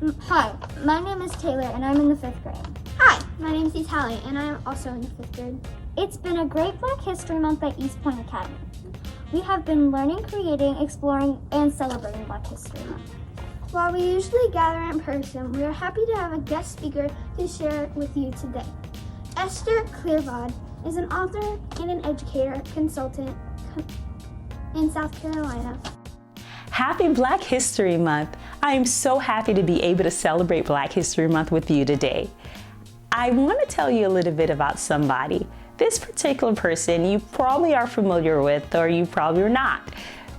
Hi, my name is Taylor and I'm in the 5th grade. Hi, my name is Hallie and I am also in the 5th grade. It's been a great Black History Month at East Point Academy. We have been learning, creating, exploring, and celebrating Black History Month. While we usually gather in person, we are happy to have a guest speaker to share with you today. Esther Clervaud is an author and an educator consultant in South Carolina. Happy Black History Month! I am so happy to be able to celebrate Black History Month with you today. I want to tell you a little bit about somebody. This particular person you probably are familiar with or you probably are not.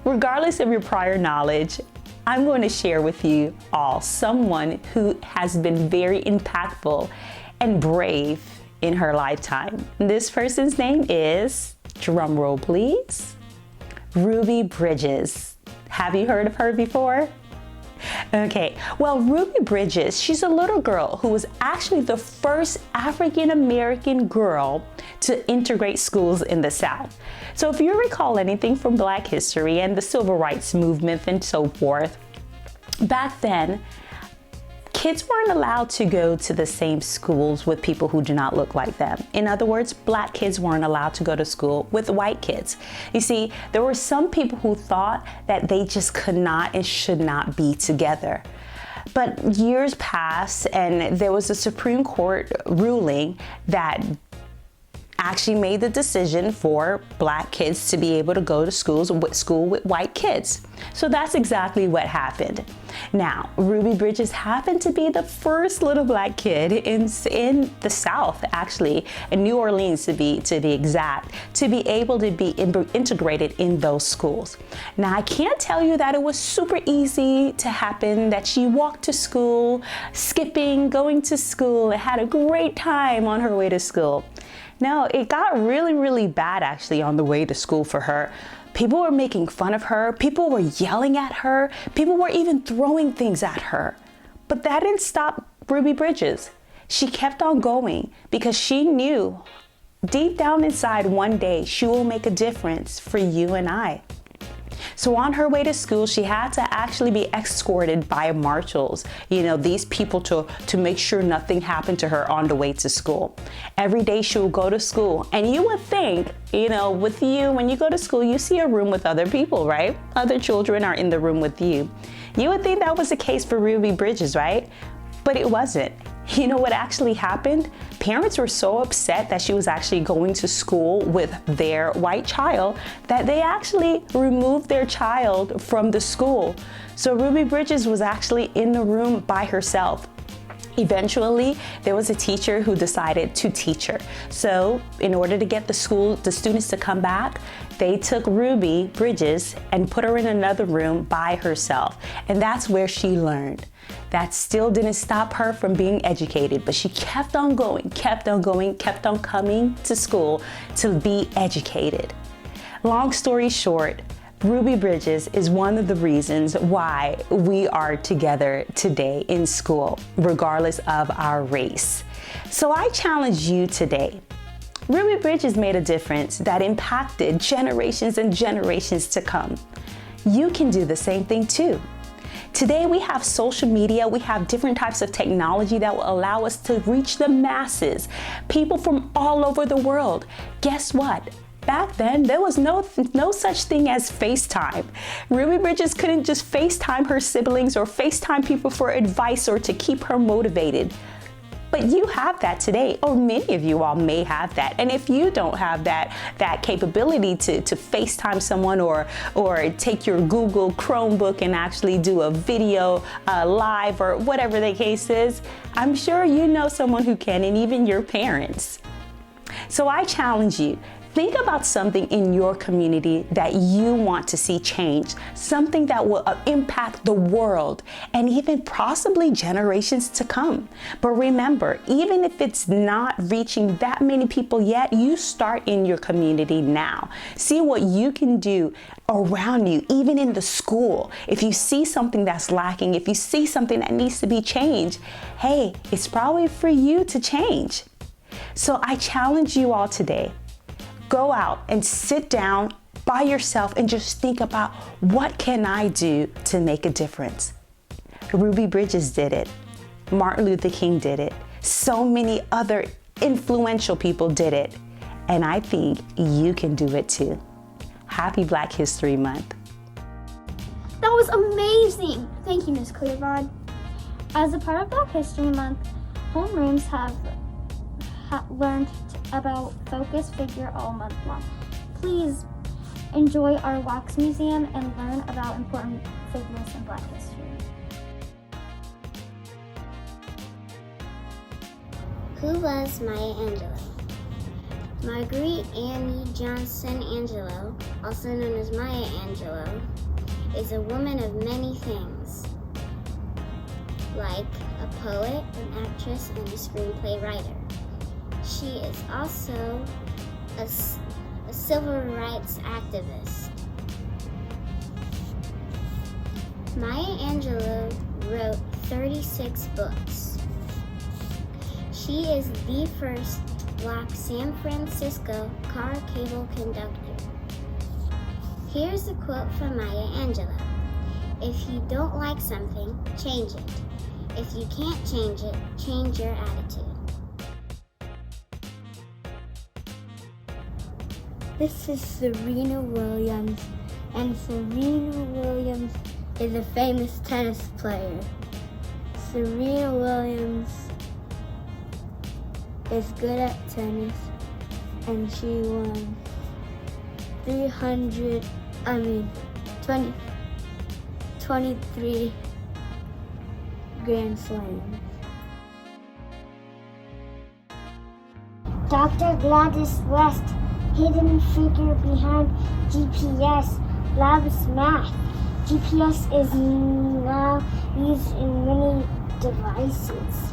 Regardless of your prior knowledge, I'm going to share with you all someone who has been very impactful and brave in her lifetime. This person's name is, drum roll please, Ruby Bridges. Have you heard of her before? Okay, well, Ruby Bridges, she's a little girl who was actually the first African-American girl to integrate schools in the South. So if you recall anything from Black history and the Civil Rights Movement and so forth, back then, kids weren't allowed to go to the same schools with people who do not look like them. In other words, Black kids weren't allowed to go to school with white kids. You see, there were some people who thought that they just could not and should not be together. But years passed and there was a Supreme Court ruling that actually made the decision for Black kids to be able to go to school with white kids. So that's exactly what happened. Now, Ruby Bridges happened to be the first little Black kid in the South, actually, in New Orleans to be exact, to be able to be integrated in those schools. Now, I can't tell you that it was super easy to happen, that she walked to school, skipping, going to school, and had a great time on her way to school. No, it got really, really bad actually on the way to school for her. People were making fun of her. People were yelling at her. People were even throwing things at her. But that didn't stop Ruby Bridges. She kept on going because she knew deep down inside one day she will make a difference for you and I. So on her way to school, she had to actually be escorted by marshals, these people to make sure nothing happened to her on the way to school. Every day she would go to school, and you would think, with you, when you go to school, you see a room with other people, right? Other children are in the room with you. You would think that was the case for Ruby Bridges, right? But it wasn't. You know what actually happened? Parents were so upset that she was actually going to school with their white child that they actually removed their child from the school. So Ruby Bridges was actually in the room by herself. Eventually, there was a teacher who decided to teach her. So in order to get the students to come back, they took Ruby Bridges and put her in another room by herself. And that's where she learned. That still didn't stop her from being educated, but she kept on going, kept on coming to school to be educated. Long story short, Ruby Bridges is one of the reasons why we are together today in school, regardless of our race. So I challenge you today. Ruby Bridges made a difference that impacted generations and generations to come. You can do the same thing too. Today we have social media, we have different types of technology that will allow us to reach the masses, people from all over the world. Guess what? Back then, there was no such thing as FaceTime. Ruby Bridges couldn't just FaceTime her siblings or FaceTime people for advice or to keep her motivated. But you have that today, or many of you all may have that. And if you don't have that capability to FaceTime someone or take your Google Chromebook and actually do a video live or whatever the case is, I'm sure you know someone who can, and even your parents. So I challenge you. Think about something in your community that you want to see change, something that will impact the world and even possibly generations to come. But remember, even if it's not reaching that many people yet, you start in your community now. See what you can do around you, even in the school. If you see something that's lacking, if you see something that needs to be changed, hey, it's probably for you to change. So I challenge you all today. Go out and sit down by yourself and just think about, what can I do to make a difference? Ruby Bridges did it. Martin Luther King did it. So many other influential people did it. And I think you can do it too. Happy Black History Month. That was amazing. Thank you, Ms. Clervaud. As a part of Black History Month, homerooms have learned about focus figure all month long. Please enjoy our wax museum and learn about important figures in Black history. Who was Maya Angelou? Marguerite Annie Johnson Angelo, also known as Maya Angelou, is a woman of many things, like a poet, an actress, and a screenplay writer. She is also a civil rights activist. Maya Angelou wrote 36 books. She is the first Black San Francisco car cable conductor. Here's a quote from Maya Angelou. If you don't like something, change it. If you can't change it, change your attitude. This is Serena Williams, and Serena Williams is a famous tennis player. Serena Williams is good at tennis, and she won 23 Grand Slams. Dr. Gladys West, hidden figure behind GPS, loves math. GPS is now used in many devices.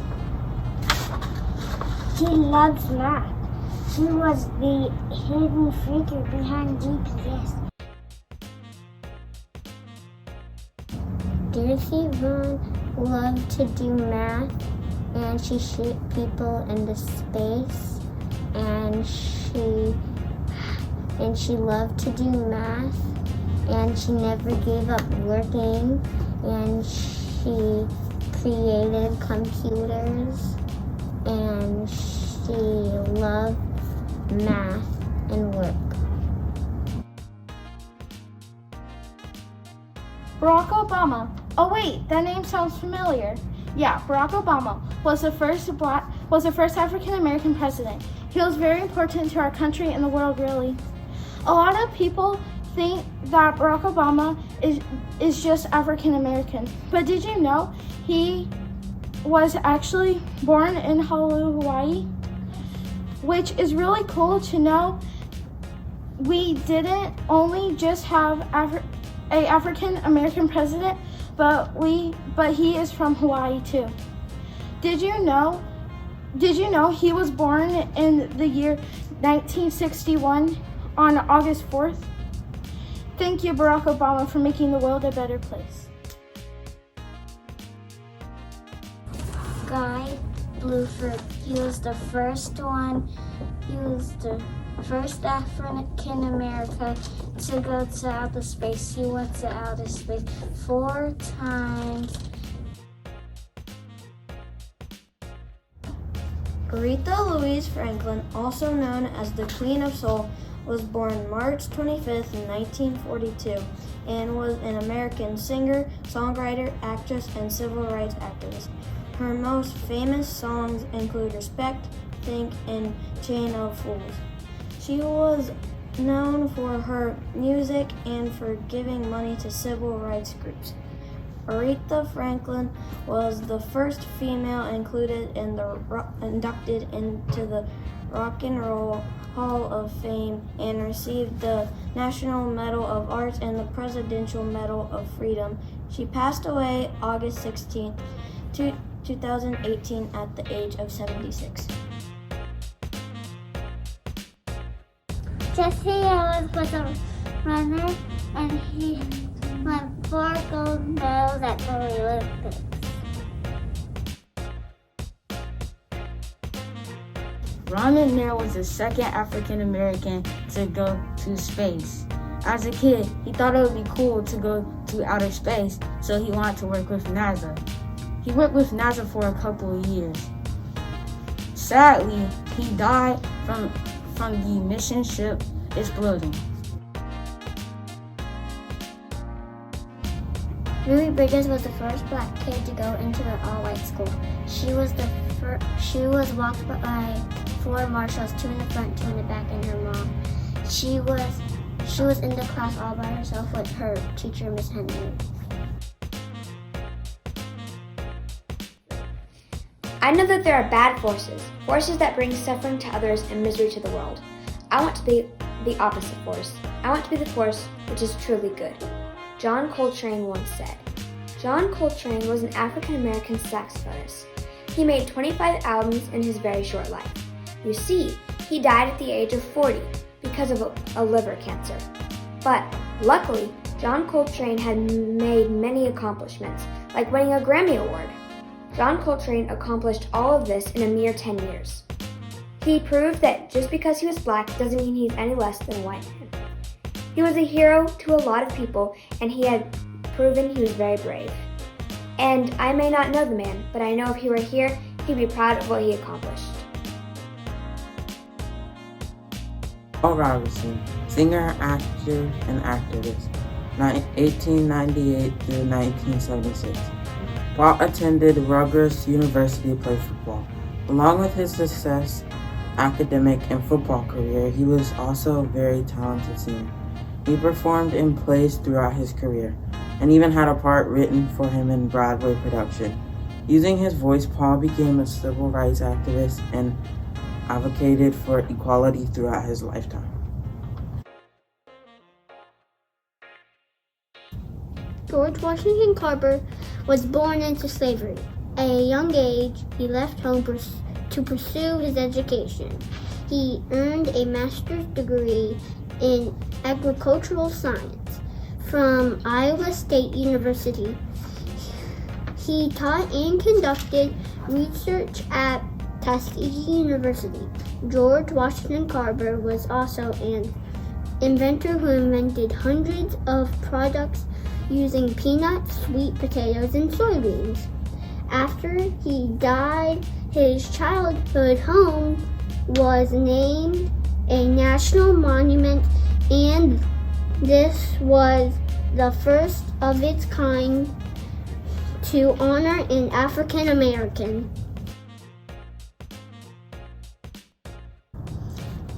She loves math. She was the hidden figure behind GPS. Dorothy Vaughan loved to do math, and she shoot people into space, and she loved to do math, and she never gave up working, and she created computers, and she loved math and work. Barack Obama. Oh wait, that name sounds familiar. Yeah, Barack Obama was the first African American president. He was very important to our country and the world, really. A lot of people think that Barack Obama is just African American, but did you know he was actually born in Honolulu, Hawaii? Which is really cool to know. We didn't only just have a African American president, but he is from Hawaii too. Did you know he was born in the year 1961 on August 4th? Thank you, Barack Obama, for making the world a better place. Guy Bluford, he was the first one. He was the first African American to go to outer space. He went to outer space 4 times. Aretha Louise Franklin, also known as the Queen of Soul, was born March 25th, 1942, and was an American singer, songwriter, actress, and civil rights activist. Her most famous songs include Respect, Think, and Chain of Fools. She was known for her music and for giving money to civil rights groups. Aretha Franklin was the first female inducted into the Rock and Roll Hall of Fame and received the National Medal of Arts and the Presidential Medal of Freedom. She passed away August 16th, 2018 at the age of 76. Jesse Owens was a runner, and he won 4 gold medals at the Olympics. Ron McNair was the second African American to go to space. As a kid, he thought it would be cool to go to outer space, so he wanted to work with NASA. He worked with NASA for a couple of years. Sadly, he died from the mission ship exploding. Ruby Bridges was the first black kid to go into an all-white school. She was walked by 4 marshals, 2 in the front, 2 in the back, and her mom. She was in the class all by herself with her teacher, Miss Henry. I know that there are bad forces that bring suffering to others and misery to the world. I want to be the opposite force. I want to be the force which is truly good. John Coltrane once said. John Coltrane was an African-American saxophonist. He made 25 albums in his very short life. You see, he died at the age of 40 because of a liver cancer. But luckily, John Coltrane had made many accomplishments, like winning a Grammy Award. John Coltrane accomplished all of this in a mere 10 years. He proved that just because he was black doesn't mean he's any less than a white man. He was a hero to a lot of people, and he had proven he was very brave. And I may not know the man, but I know if he were here, he'd be proud of what he accomplished. Paul Robeson, singer, actor, and activist, 1898 through 1976. Paul attended Rutgers University to play football. Along with his success, academic and football career, he was also a very talented singer. He performed in plays throughout his career, and even had a part written for him in Broadway production. Using his voice, Paul became a civil rights activist and advocated for equality throughout his lifetime. George Washington Carver was born into slavery. At a young age, he left home to pursue his education. He earned a master's degree in agricultural science from Iowa State University. He taught and conducted research at Tuskegee University. George Washington Carver was also an inventor who invented hundreds of products using peanuts, sweet potatoes, and soybeans. After he died, his childhood home was named a national monument, and this was the first of its kind to honor an African American.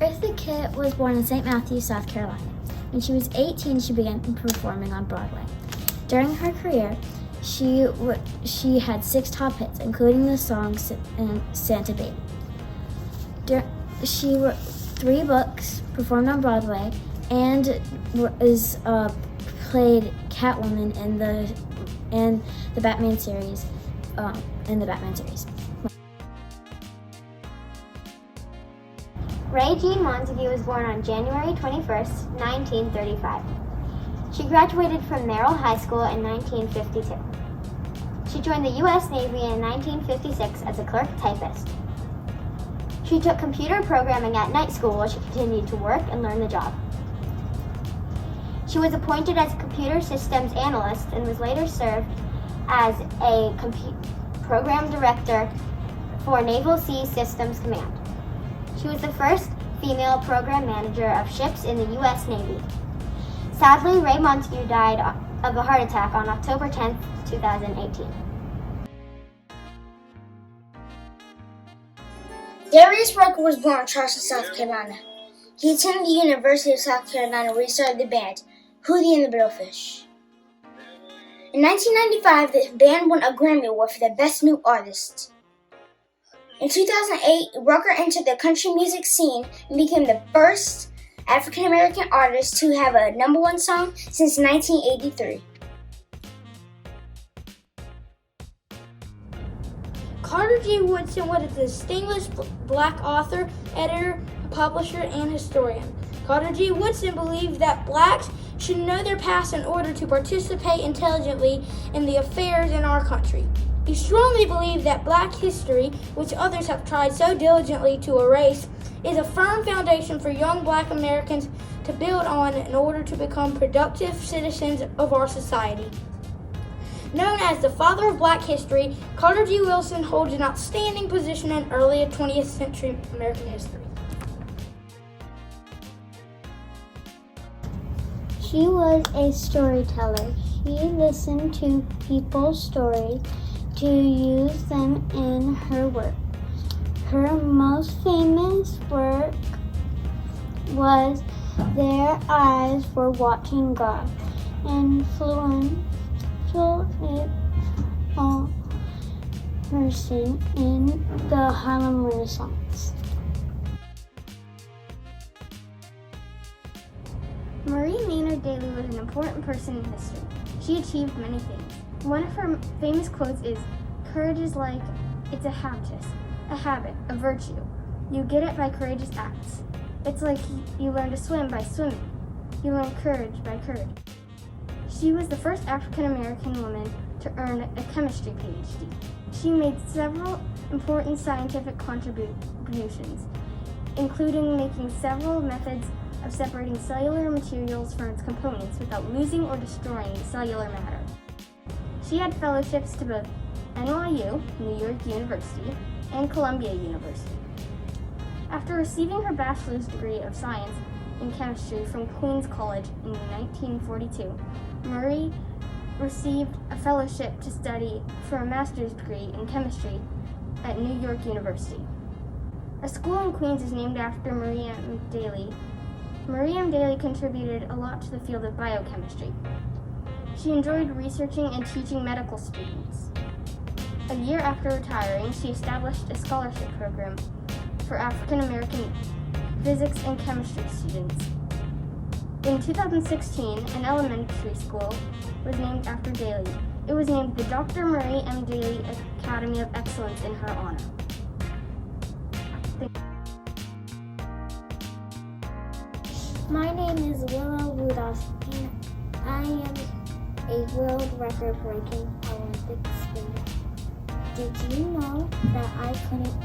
Esther Clervaud was born in St. Matthews, South Carolina. When she was 18, she began performing on Broadway. During her career, she had 6 top hits, including the song Santa Baby. She wrote 3 books, performed on Broadway, and played Catwoman in the Batman series. Ray Jean Montague was born on January 21st, 1935. She graduated from Merrill High School in 1952. She joined the U.S. Navy in 1956 as a clerk typist. She took computer programming at night school while she continued to work and learn the job. She was appointed as a computer systems analyst and was later served as a program director for Naval Sea Systems Command. She was the first female program manager of ships in the U.S. Navy. Sadly, Ray Montague died of a heart attack on October 10, 2018. Darius Rucker was born in Charleston, South Carolina. He attended the University of South Carolina where he started the band, Hootie and the Blowfish. In 1995, the band won a Grammy Award for the Best New Artist. In 2008, Rucker entered the country music scene and became the first African-American artist to have a #1 song since 1983. Carter G. Woodson was a distinguished black author, editor, publisher, and historian. Carter G. Woodson believed that blacks should know their past in order to participate intelligently in the affairs in our country. He strongly believed that black history, which others have tried so diligently to erase, is a firm foundation for young black Americans to build on in order to become productive citizens of our society. Known as the father of Black history, Carter G. Wilson holds an outstanding position in early 20th century American history. She was a storyteller. She listened to people's stories to use them in her work. Her most famous work was Their Eyes Were Watching God, influential person in the Harlem Renaissance. Marie Maynard Daly was an important person in history. She achieved many things. One of her famous quotes is, "Courage is like, it's a habit, a virtue. You get it by courageous acts. It's like you learn to swim by swimming. You learn courage by courage." She was the first African American woman to earn a chemistry PhD. She made several important scientific contributions, including making several methods of separating cellular materials from its components without losing or destroying the cellular matter. She had fellowships to both NYU, New York University, and Columbia University. After receiving her bachelor's degree of science in chemistry from Queens College in 1942, Marie received a fellowship to study for a master's degree in chemistry at New York University. A school in Queens is named after Marie M. Daly. Marie M. Daly contributed a lot to the field of biochemistry. She enjoyed researching and teaching medical students. A year after retiring, she established a scholarship program for African American physics and chemistry students. In 2016, an elementary school was named after Daly. It was named the Dr. Marie M. Daly Academy of Excellence in her honor. My name is Willow Rudolph, and I am a world record-breaking Olympic swimmer. Did you know that I couldn't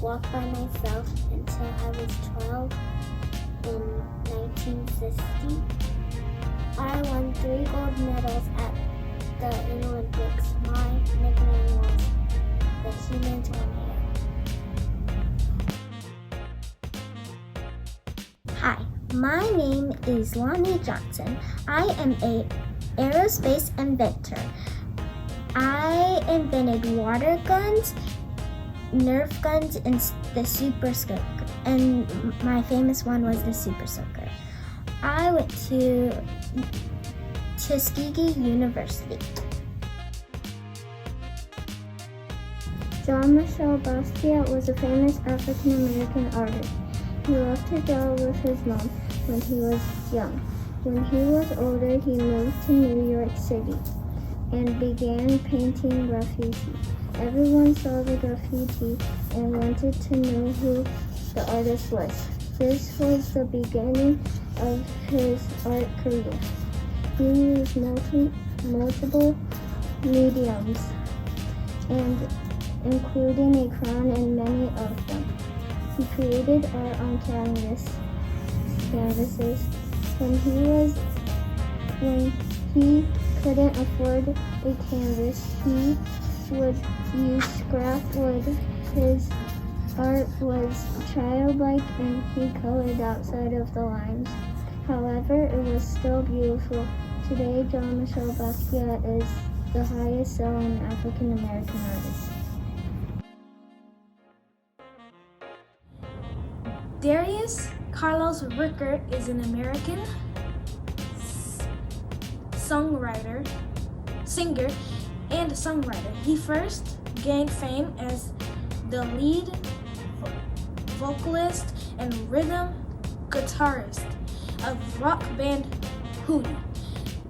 walk by myself until I was 12 in 1950? I won 3 gold medals at the Olympics. My nickname was the Human Tornado. Hi, my name is Lonnie Johnson. I am an aerospace inventor. I invented water guns, Nerf guns, and the Super Soaker. And my famous one was the Super Soaker. I went to Tuskegee University. Jean-Michel Basquiat was a famous African American artist. He loved to draw with his mom when he was young. When he was older, he moved to New York City and began painting graffiti. Everyone saw the graffiti and wanted to know who the artist was. This was the beginning of his art career. He used multiple mediums, and including a crown in many of them. He created art on canvases. When he couldn't afford a canvas, he would use scrap wood. His art was childlike and he colored outside of the lines. However, it was still beautiful. Today, Jean-Michel Basquiat is the highest selling African American artist. Darius Carlos Rucker is an American singer, and songwriter. He first gained fame as the lead vocalist and rhythm guitarist of rock band Hootie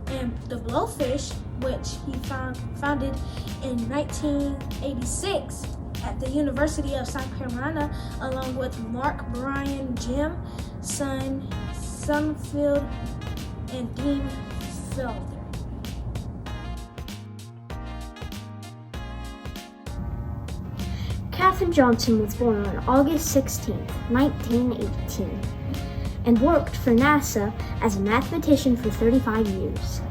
and the Blowfish, which he founded in 1986 at the University of South Carolina, along with Mark Bryan, Jim Sumfield, and Dean Felder. Katherine Johnson was born on August 16, 1918, and worked for NASA as a mathematician for 35 years.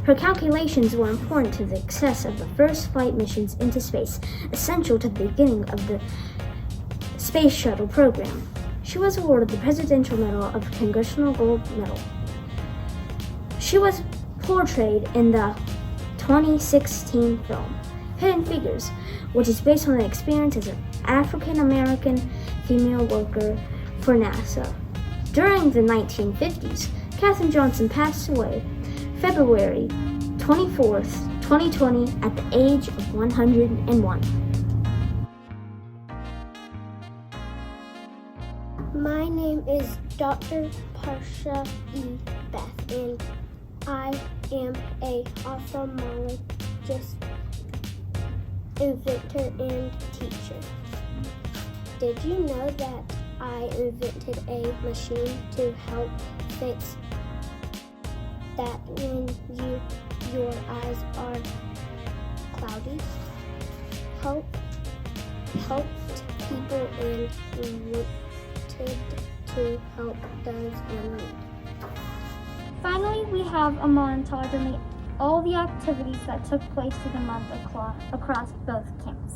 Her calculations were important to the success of the first flight missions into space, essential to the beginning of the Space Shuttle program. She was awarded the Presidential Medal of Congressional Gold Medal. She was portrayed in the 2016 film Hidden Figures, which is based on the experience as an African-American female worker for NASA. During the 1950s, Katherine Johnson passed away February 24th, 2020 at the age of 101. My name is Dr. Parsha E. Beth, and I am a ophthalmologist, inventor, and teacher. Did you know that I invented a machine to help fix that when your eyes are cloudy? Helped people and invented to help those in need. Finally, we have a montage on all the activities that took place through the month across both camps.